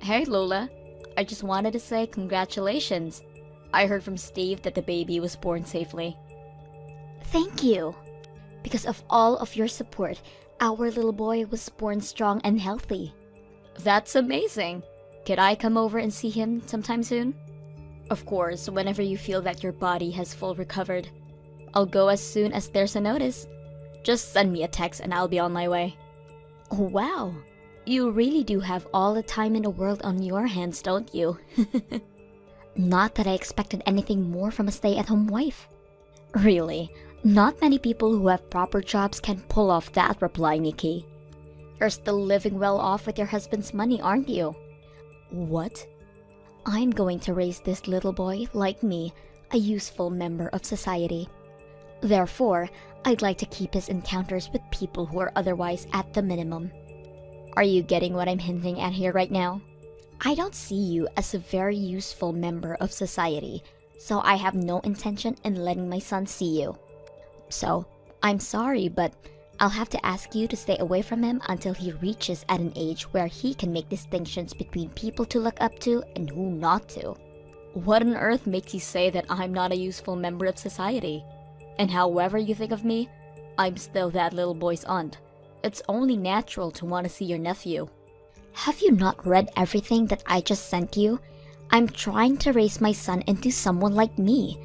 Hey Lola, I just wanted to say congratulations. I heard from Steve that the baby was born safely. Thank you. Because of all of your support, our little boy was born strong and healthy. That's amazing. Could I come over and see him sometime soon? Of course, whenever you feel that your body has full recovered. I'll go as soon as there's a notice. Just send me a text and I'll be on my way. Oh, wow. You really do have all the time in the world on your hands, don't you? Not that I expected anything more from a stay-at-home wife. Really, not many people who have proper jobs can pull off that reply, Nikki. You're still living well off with your husband's money, aren't you? What? I'm going to raise this little boy, like me, a useful member of society. Therefore, I'd like to keep his encounters with people who are otherwise at the minimum. Are you getting what I'm hinting at here right now? I don't see you as a very useful member of society, so I have no intention in letting my son see you. So, I'm sorry, but I'll have to ask you to stay away from him until he reaches at an age where he can make distinctions between people to look up to and who not to. What on earth makes you say that I'm not a useful member of society? And however you think of me, I'm still that little boy's aunt. It's only natural to want to see your nephew. Have you not read everything that I just sent you? I'm trying to raise my son into someone like me,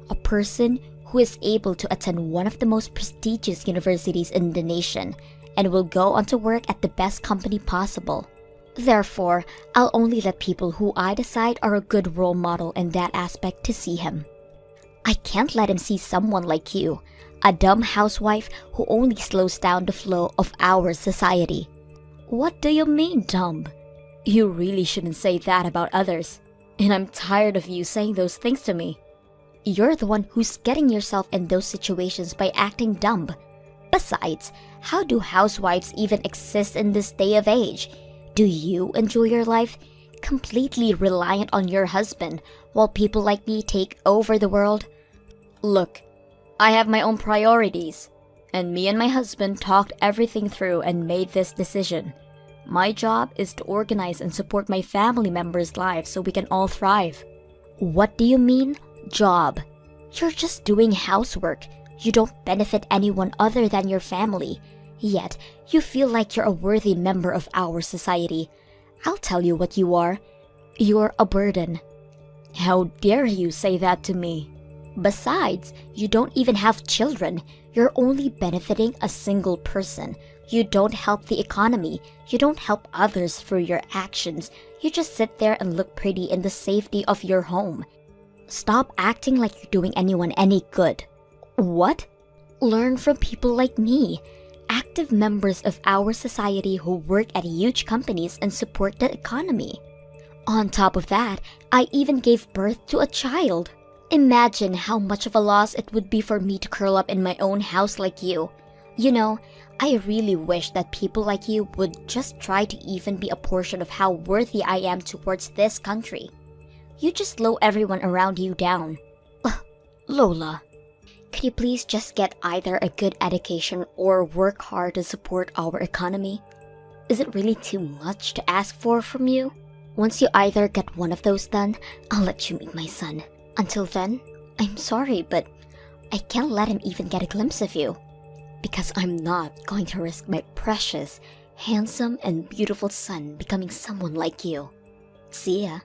a person who is able to attend one of the most prestigious universities in the nation and will go on to work at the best company possible. Therefore, I'll only let people who I decide are a good role model in that aspect to see him. I can't let him see someone like you, a dumb housewife who only slows down the flow of our society. What do you mean, dumb? You really shouldn't say that about others. And I'm tired of you saying those things to me. You're the one who's getting yourself in those situations by acting dumb. Besides, how do housewives even exist in this day of age? Do you enjoy your life? Completely reliant on your husband, while people like me take over the world? Look, I have my own priorities, and me and my husband talked everything through and made this decision. My job is to organize and support my family members' lives so we can all thrive. What do you mean, job? You're just doing housework. You don't benefit anyone other than your family. Yet, you feel like you're a worthy member of our society. I'll tell you what you are. You're a burden. How dare you say that to me? Besides, you don't even have children. You're only benefiting a single person. You don't help the economy. You don't help others through your actions. You just sit there and look pretty in the safety of your home. Stop acting like you're doing anyone any good. What? Learn from people like me, active members of our society who work at huge companies and support the economy. On top of that, I even gave birth to a child. Imagine how much of a loss it would be for me to curl up in my own house like you. You know, I really wish that people like you would just try to even be a portion of how worthy I am towards this country. You just slow everyone around you down. Lola, could you please just get either a good education or work hard to support our economy? Is it really too much to ask for from you? Once you either get one of those done, I'll let you meet my son. Until then, I'm sorry, but I can't let him even get a glimpse of you. Because I'm not going to risk my precious, handsome, and beautiful son becoming someone like you. See ya.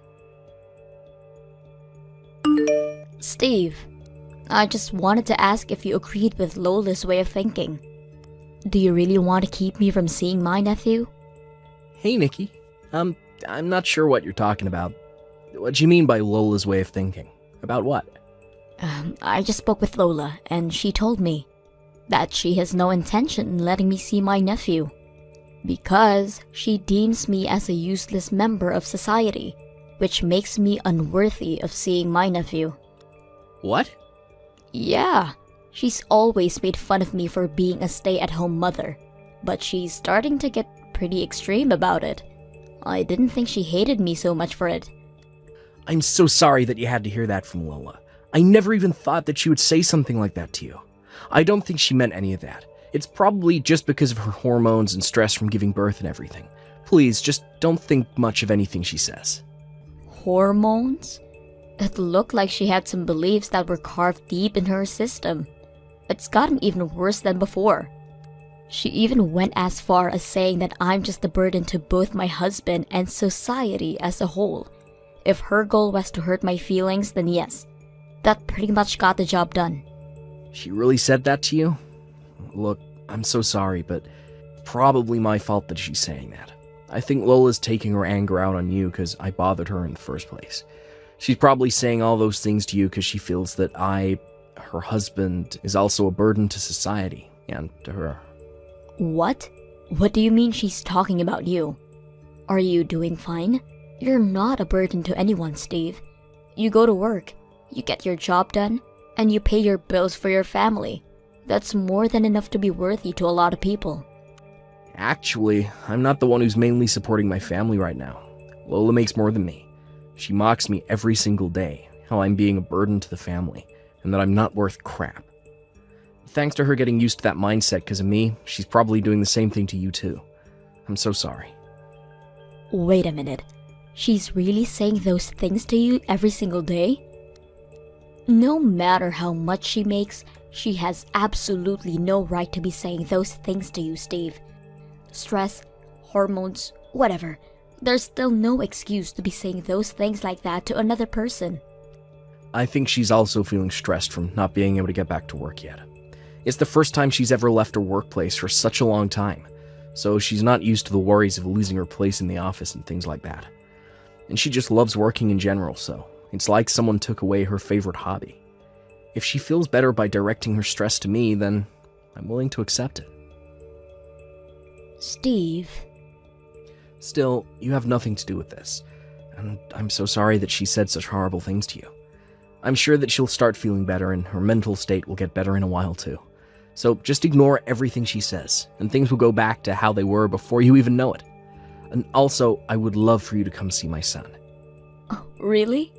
Steve, I just wanted to ask if you agreed with Lola's way of thinking. Do you really want to keep me from seeing my nephew? Hey, Nikki. I'm not sure what you're talking about. What do you mean by Lola's way of thinking? About what? I just spoke with Lola, and she told me that she has no intention in letting me see my nephew. Because she deems me as a useless member of society, which makes me unworthy of seeing my nephew. What? Yeah, she's always made fun of me for being a stay-at-home mother, but she's starting to get pretty extreme about it. I didn't think she hated me so much for it. I'm so sorry that you had to hear that from Lola. I never even thought that she would say something like that to you. I don't think she meant any of that. It's probably just because of her hormones and stress from giving birth and everything. Please, just don't think much of anything she says. Hormones? It looked like she had some beliefs that were carved deep in her system. It's gotten even worse than before. She even went as far as saying that I'm just a burden to both my husband and society as a whole. If her goal was to hurt my feelings, then yes, that pretty much got the job done. She really said that to you? Look, I'm so sorry, but probably my fault that she's saying that. I think Lola's taking her anger out on you because I bothered her in the first place. She's probably saying all those things to you because she feels that her husband, is also a burden to society and to her. What? What do you mean she's talking about you? Are you doing fine? You're not a burden to anyone, Steve. You go to work, you get your job done, and you pay your bills for your family. That's more than enough to be worthy to a lot of people. Actually, I'm not the one who's mainly supporting my family right now. Lola makes more than me. She mocks me every single day, how I'm being a burden to the family, and that I'm not worth crap. Thanks to her getting used to that mindset because of me, she's probably doing the same thing to you too. I'm so sorry. Wait a minute. She's really saying those things to you every single day? No matter how much she makes, she has absolutely no right to be saying those things to you, Steve. Stress, hormones, whatever. There's still no excuse to be saying those things like that to another person. I think she's also feeling stressed from not being able to get back to work yet. It's the first time she's ever left her workplace for such a long time, so she's not used to the worries of losing her place in the office and things like that. And she just loves working in general, so it's like someone took away her favorite hobby. If she feels better by directing her stress to me, then I'm willing to accept it. Steve. Still, you have nothing to do with this, and I'm so sorry that she said such horrible things to you. I'm sure that she'll start feeling better and her mental state will get better in a while too. So just ignore everything she says, and things will go back to how they were before you even know it. And also, I would love for you to come see my son. Oh, really?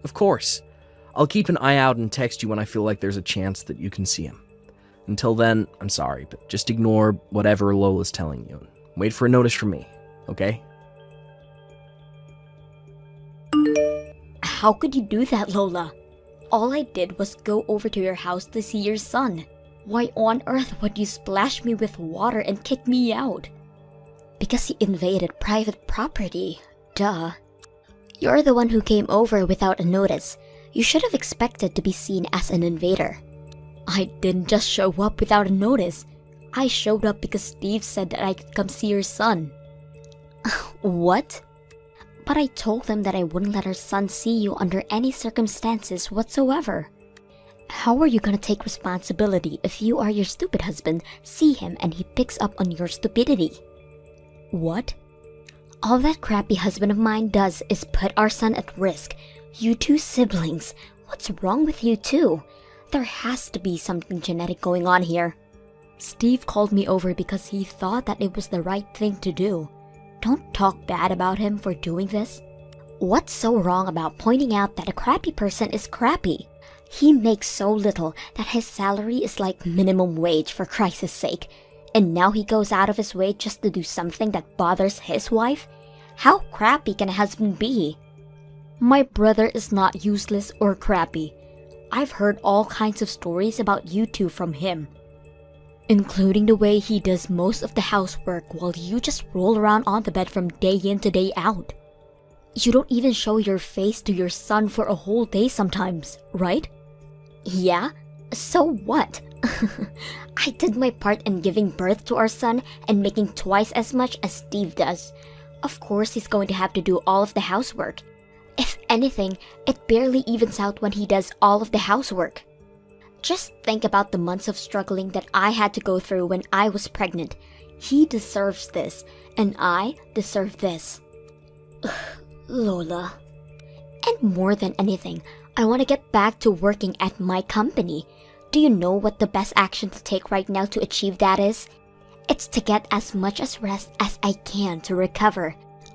Of course. I'll keep an eye out and text you when I feel like there's a chance that you can see him. Until then, I'm sorry, but just ignore whatever Lola's telling you and wait for a notice from me, okay? How could you do that, Lola? All I did was go over to your house to see your son. Why on earth would you splash me with water and kick me out? Because he invaded private property. Duh. You're the one who came over without a notice. You should have expected to be seen as an invader. I didn't just show up without a notice. I showed up because Steve said that I could come see your son. What? But I told him that I wouldn't let our son see you under any circumstances whatsoever. How are you gonna take responsibility if you or your stupid husband see him and he picks up on your stupidity? What? All that crappy husband of mine does is put our son at risk. You two siblings, what's wrong with you two? There has to be something genetic going on here. Steve called me over because he thought that it was the right thing to do. Don't talk bad about him for doing this. What's so wrong about pointing out that a crappy person is crappy? He makes so little that his salary is like minimum wage, for Christ's sake. And now he goes out of his way just to do something that bothers his wife? How crappy can a husband be? My brother is not useless or crappy. I've heard all kinds of stories about you two from him, including the way he does most of the housework while you just roll around on the bed from day in to day out. You don't even show your face to your son for a whole day sometimes, right? Yeah? So what? I did my part in giving birth to our son and making twice as much as Steve does. Of course he's going to have to do all of the housework. If anything, it barely evens out when he does all of the housework. Just think about the months of struggling that I had to go through when I was pregnant. He deserves this, and I deserve this. Ugh, Lola. And more than anything, I want to get back to working at my company. Do you know what the best action to take right now to achieve that is? It's to get as much as rest as I can to recover.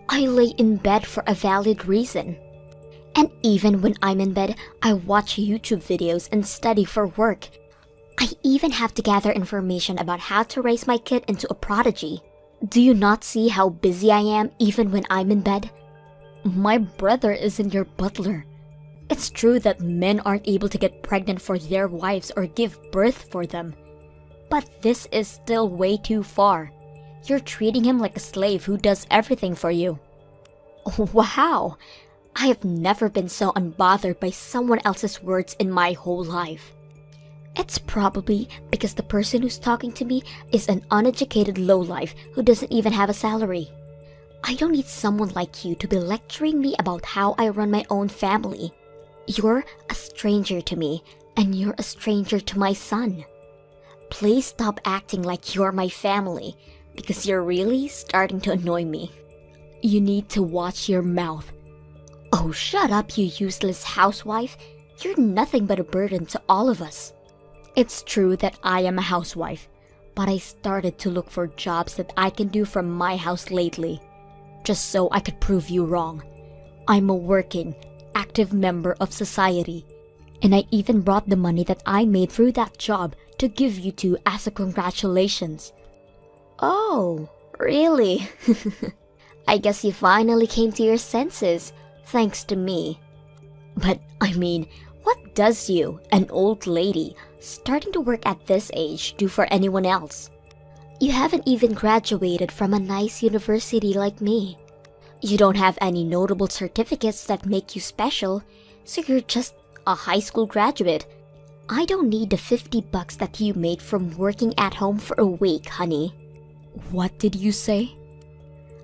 I lay in bed for a valid reason. And even when I'm in bed, I watch YouTube videos and study for work. I even have to gather information about how to raise my kid into a prodigy. Do you not see how busy I am even when I'm in bed? My brother isn't your butler. It's true that men aren't able to get pregnant for their wives or give birth for them. But this is still way too far. You're treating him like a slave who does everything for you. Wow! I have never been so unbothered by someone else's words in my whole life. It's probably because the person who's talking to me is an uneducated lowlife who doesn't even have a salary. I don't need someone like you to be lecturing me about how I run my own family. You're a stranger to me, and you're a stranger to my son. Please stop acting like you're my family, because you're really starting to annoy me. You need to watch your mouth. Oh, shut up, you useless housewife. You're nothing but a burden to all of us. It's true that I am a housewife, but I started to look for jobs that I can do from my house lately, just so I could prove you wrong. I'm a working, active member of society, and I even brought the money that I made through that job to give you two as a congratulations. Oh, really? I guess you finally came to your senses, thanks to me. But, I mean, what does you, an old lady, starting to work at this age, do for anyone else? You haven't even graduated from a nice university like me. You don't have any notable certificates that make you special, so you're just a high school graduate. I don't need the $50 that you made from working at home for a week, honey. What did you say?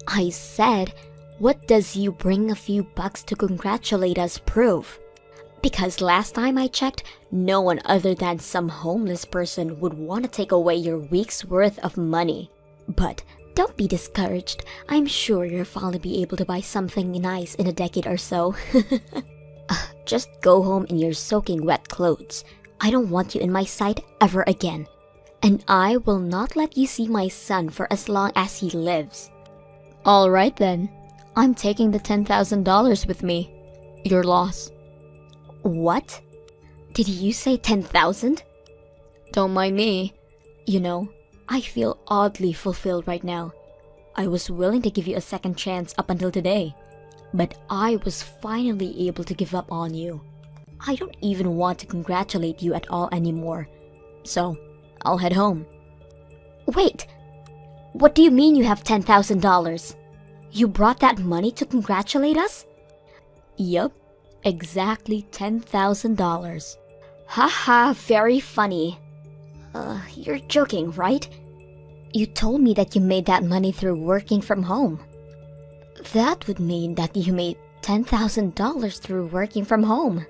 I said, what does you bring a few bucks to congratulate us prove? Because last time I checked, no one other than some homeless person would want to take away your week's worth of money. But don't be discouraged. I'm sure you'll finally be able to buy something nice in a decade or so. Just go home in your soaking wet clothes. I don't want you in my sight ever again. And I will not let you see my son for as long as he lives. All right then. I'm taking the $10,000 with me. Your loss. What? Did you say 10,000? Don't mind me. You know, I feel oddly fulfilled right now. I was willing to give you a second chance up until today, but I was finally able to give up on you. I don't even want to congratulate you at all anymore. So, I'll head home. Wait! What do you mean you have $10,000? You brought that money to congratulate us? Yup, exactly $10,000. Haha, very funny. You're joking, right? You told me that you made that money through working from home. That would mean that you made $10,000 through working from home.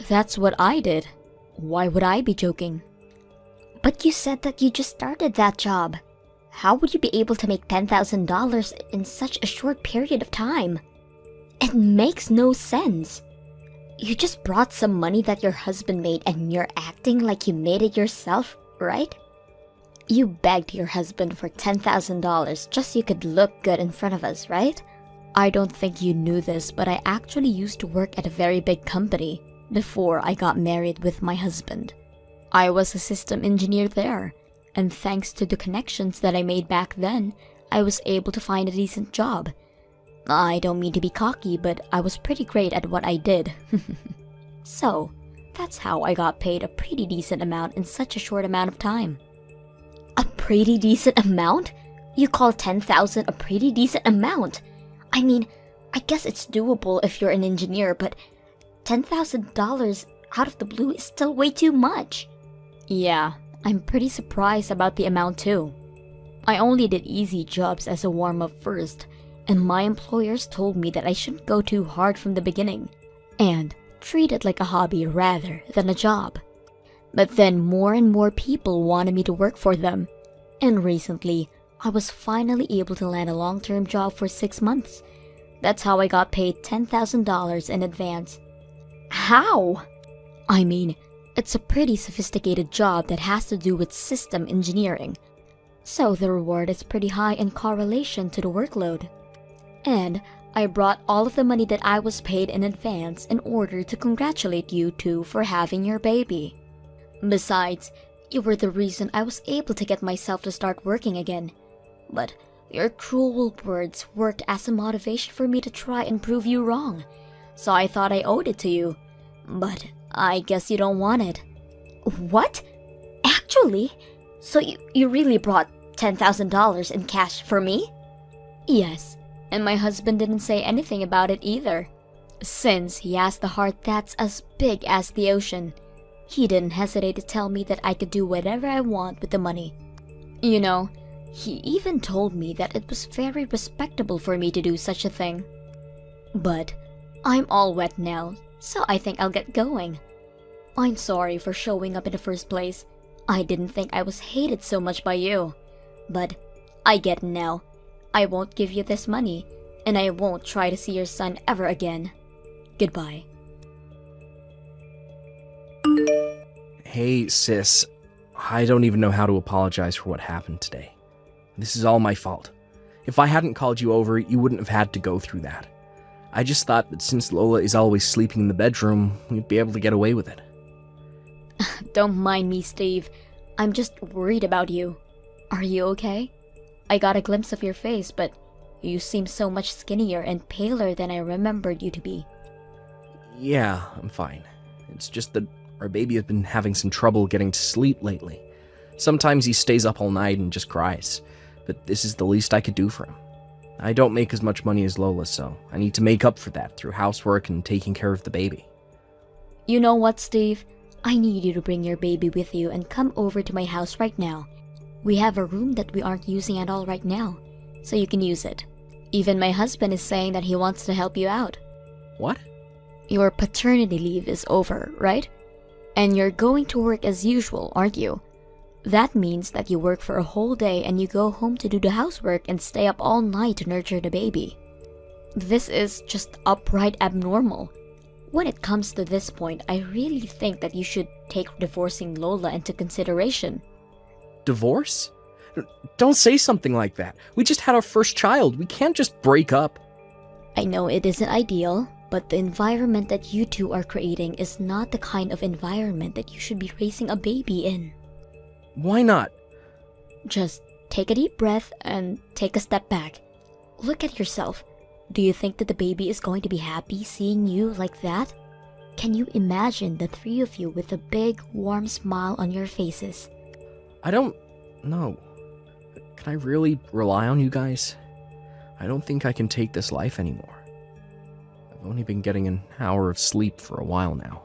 That's what I did. Why would I be joking? But you said that you just started that job. How would you be able to make $10,000 in such a short period of time? It makes no sense. You just brought some money that your husband made and you're acting like you made it yourself, right? You begged your husband for $10,000 just so you could look good in front of us, right? I don't think you knew this, but I actually used to work at a very big company before I got married with my husband. I was a system engineer there, and thanks to the connections that I made back then, I was able to find a decent job. I don't mean to be cocky, but I was pretty great at what I did. So, that's how I got paid a pretty decent amount in such a short amount of time. A pretty decent amount? You call 10,000 a pretty decent amount? I mean, I guess it's doable if you're an engineer, but $10,000 out of the blue is still way too much. Yeah, I'm pretty surprised about the amount too. I only did easy jobs as a warm-up first, and my employers told me that I shouldn't go too hard from the beginning, and treat it like a hobby rather than a job. But then more and more people wanted me to work for them, and recently, I was finally able to land a long-term job for 6 months. That's how I got paid $10,000 in advance. How? I mean, it's a pretty sophisticated job that has to do with system engineering, so the reward is pretty high in correlation to the workload. And I brought all of the money that I was paid in advance in order to congratulate you two for having your baby. Besides, you were the reason I was able to get myself to start working again. But Your cruel words worked as a motivation for me to try and prove you wrong. So I thought I owed it to you. But I guess you don't want it. What? Actually? So you really brought $10,000 in cash for me? Yes, and my husband didn't say anything about it either. Since he has the heart that's as big as the ocean, he didn't hesitate to tell me that I could do whatever I want with the money. You know, he even told me that it was very respectable for me to do such a thing. But I'm all wet now, so I think I'll get going. I'm sorry for showing up in the first place. I didn't think I was hated so much by you. But I get it now. I won't give you this money, and I won't try to see your son ever again. Goodbye. Hey, sis. I don't even know how to apologize for what happened today. This is all my fault. If I hadn't called you over, you wouldn't have had to go through that. I just thought that since Lola is always sleeping in the bedroom, we'd be able to get away with it. Don't mind me, Steve. I'm just worried about you. Are you okay? I got a glimpse of your face, but you seem so much skinnier and paler than I remembered you to be. Yeah, I'm fine. It's just that our baby has been having some trouble getting to sleep lately. Sometimes he stays up all night and just cries, but this is the least I could do for him. I don't make as much money as Lola, so I need to make up for that through housework and taking care of the baby. You know what, Steve? I need you to bring your baby with you and come over to my house right now. We have a room that we aren't using at all right now, so you can use it. Even my husband is saying that he wants to help you out. What? Your paternity leave is over, right? And you're going to work as usual, aren't you? That means that you work for a whole day and you go home to do the housework and stay up all night to nurture the baby. This is just upright abnormal. When it comes to this point, I really think that you should take divorcing Lola into consideration. Divorce? Don't say something like that. We just had our first child. We can't just break up. I know it isn't ideal, but the environment that you two are creating is not the kind of environment that you should be raising a baby in. Why not? Just take a deep breath and take a step back. Look at yourself. Do you think that the baby is going to be happy seeing you like that? Can you imagine the three of you with a big, warm smile on your faces? I don't know. Can I really rely on you guys? I don't think I can take this life anymore. I've only been getting an hour of sleep for a while now.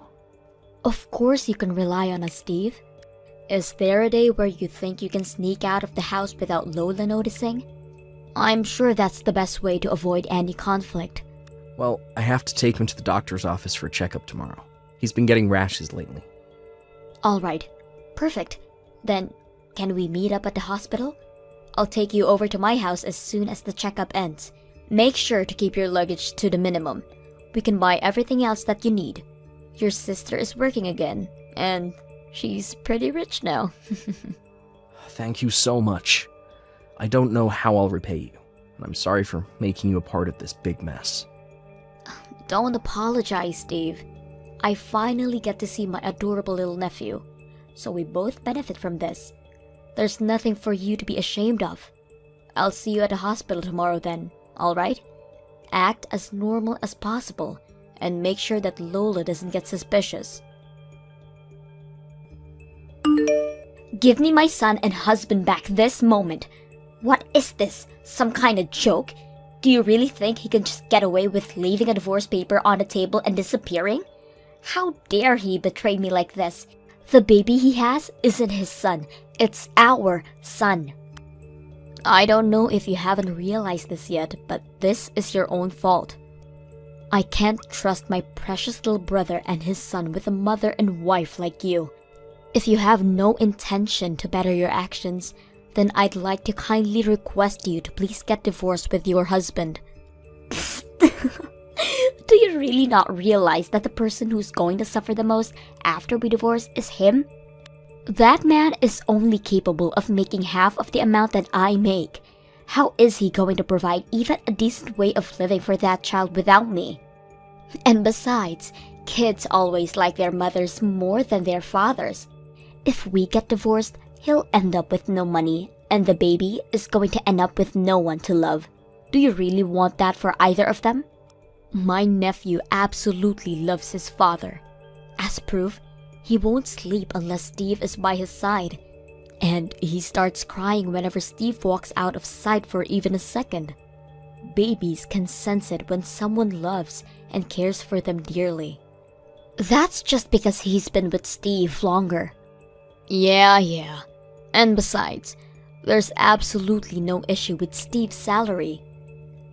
Of course you can rely on us, Steve. Is there a day where you think you can sneak out of the house without Lola noticing? I'm sure that's the best way to avoid any conflict. Well, I have to take him to the doctor's office for a checkup tomorrow. He's been getting rashes lately. Alright, perfect. Then, can we meet up at the hospital? I'll take you over to my house as soon as the checkup ends. Make sure to keep your luggage to the minimum. We can buy everything else that you need. Your sister is working again, and she's pretty rich now. Thank you so much. I don't know how I'll repay you, and I'm sorry for making you a part of this big mess. Don't apologize, Steve. I finally get to see my adorable little nephew, so we both benefit from this. There's nothing for you to be ashamed of. I'll see you at the hospital tomorrow then, alright? Act as normal as possible, and make sure that Lola doesn't get suspicious. Give me my son and husband back this moment. What is this? Some kind of joke? Do you really think he can just get away with leaving a divorce paper on the table and disappearing? How dare he betray me like this? The baby he has isn't his son. It's our son. I don't know if you haven't realized this yet, but this is your own fault. I can't trust my precious little brother and his son with a mother and wife like you. If you have no intention to better your actions, then I'd like to kindly request you to please get divorced with your husband. Do you really not realize that the person who's going to suffer the most after we divorce is him? That man is only capable of making half of the amount that I make. How is he going to provide even a decent way of living for that child without me? And besides, kids always like their mothers more than their fathers. If we get divorced, he'll end up with no money, And the baby is going to end up with no one to love. Do you really want that for either of them? My nephew absolutely loves his father. As proof, he won't sleep unless Steve is by his side. And he starts crying whenever Steve walks out of sight for even a second. Babies can sense it when someone loves and cares for them dearly. That's just because he's been with Steve longer. Yeah. And besides, there's absolutely no issue with Steve's salary.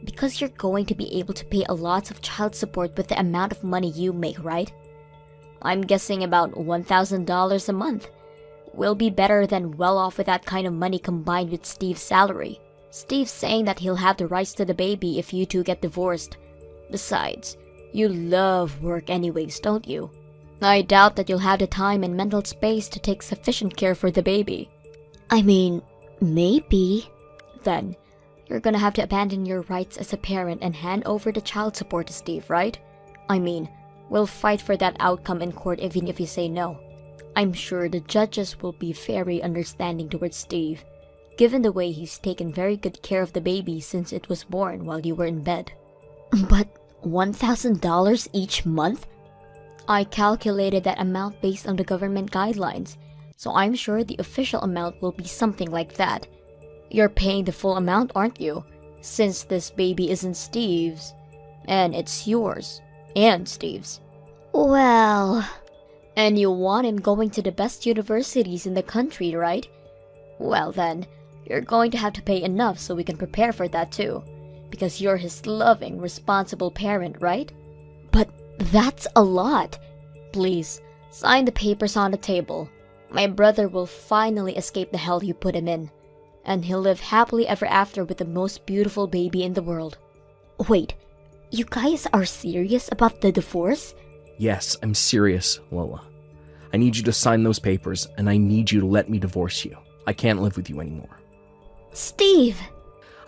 Because you're going to be able to pay a lot of child support with the amount of money you make, right? I'm guessing about $1,000 a month. Will be better than well off with that kind of money combined with Steve's salary. Steve's saying that he'll have the rights to the baby if you two get divorced. Besides, you love work anyways, don't you? I doubt that you'll have the time and mental space to take sufficient care for the baby. I mean, maybe. Then, you're gonna have to abandon your rights as a parent and hand over the child support to Steve, right? I mean, we'll fight for that outcome in court even if you say no. I'm sure the judges will be very understanding towards Steve, given the way he's taken very good care of the baby since it was born while you were in bed. But $1,000 each month? I calculated that amount based on the government guidelines, so I'm sure the official amount will be something like that. You're paying the full amount, aren't you? Since this baby isn't Steve's, and it's yours, and Steve's. Well... And you want him going to the best universities in the country, right? Well then, you're going to have to pay enough so we can prepare for that too. Because you're his loving, responsible parent, right? But that's a lot. Please, sign the papers on the table. My brother will finally escape the hell you put him in. And he'll live happily ever after with the most beautiful baby in the world. Wait, you guys are serious about the divorce? Yes, I'm serious, Lola. I need you to sign those papers, and I need you to let me divorce you. I can't live with you anymore. Steve!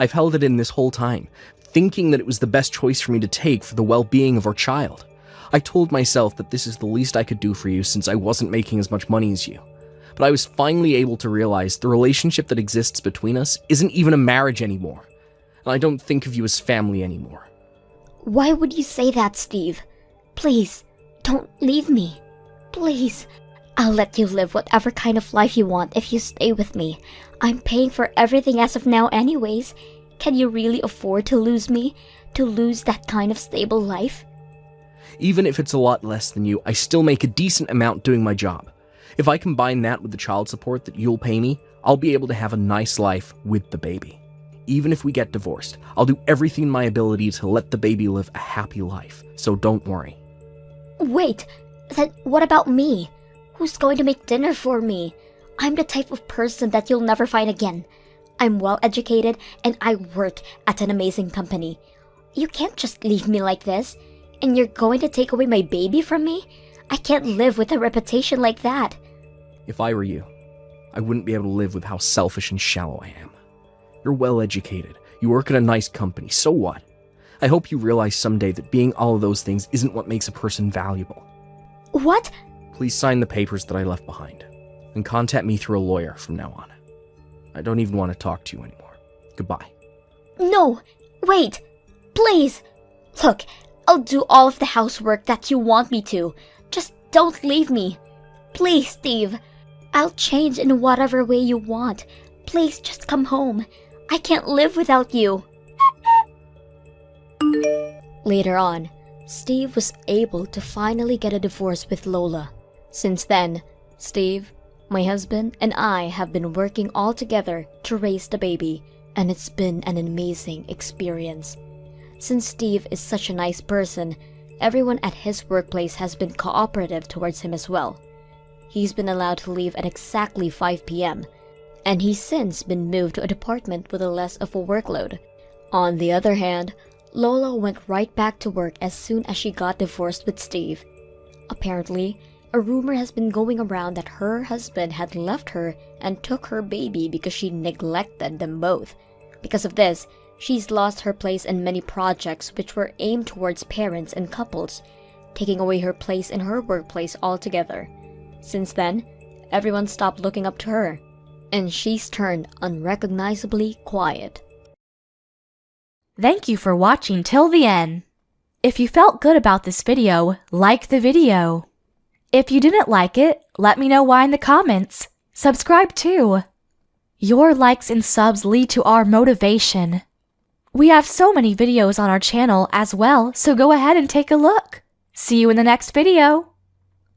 I've held it in this whole time, thinking that it was the best choice for me to take for the well-being of our child. I told myself that this is the least I could do for you since I wasn't making as much money as you. But I was finally able to realize the relationship that exists between us isn't even a marriage anymore. And I don't think of you as family anymore. Why would you say that, Steve? Please, don't leave me. Please. I'll let you live whatever kind of life you want if you stay with me. I'm paying for everything as of now anyways. Can you really afford to lose me? To lose that kind of stable life? Even if it's a lot less than you, I still make a decent amount doing my job. If I combine that with the child support that you'll pay me, I'll be able to have a nice life with the baby. Even if we get divorced, I'll do everything in my ability to let the baby live a happy life, so don't worry. Wait, then what about me? Who's going to make dinner for me? I'm the type of person that you'll never find again. I'm well educated and I work at an amazing company. You can't just leave me like this. And you're going to take away my baby from me? I can't live with a reputation like that. If I were you, I wouldn't be able to live with how selfish and shallow I am. You're well educated. You work at a nice company. So what? I hope you realize someday that being all of those things isn't what makes a person valuable. What? Please sign the papers that I left behind, and contact me through a lawyer from now on. I don't even want to talk to you anymore. Goodbye. No, wait, please. Look, I'll do all of the housework that you want me to. Just don't leave me. Please, Steve. I'll change in whatever way you want. Please just come home. I can't live without you. Later on, Steve was able to finally get a divorce with Lola. Since then, Steve, my husband, and I have been working all together to raise the baby, and it's been an amazing experience. Since Steve is such a nice person, everyone at his workplace has been cooperative towards him as well. He's been allowed to leave at exactly 5 p.m., and he's since been moved to a department with a less of a workload. On the other hand, Lola went right back to work as soon as she got divorced with Steve. Apparently, a rumor has been going around that her husband had left her and took her baby because she neglected them both. Because of this, she's lost her place in many projects which were aimed towards parents and couples, taking away her place in her workplace altogether. Since then, everyone stopped looking up to her. and she's turned unrecognizably quiet. Thank you for watching till the end. If you felt good about this video, like the video. If you didn't like it, let me know why in the comments. Subscribe too. Your likes and subs lead to our motivation. We have so many videos on our channel as well, so go ahead and take a look. See you in the next video.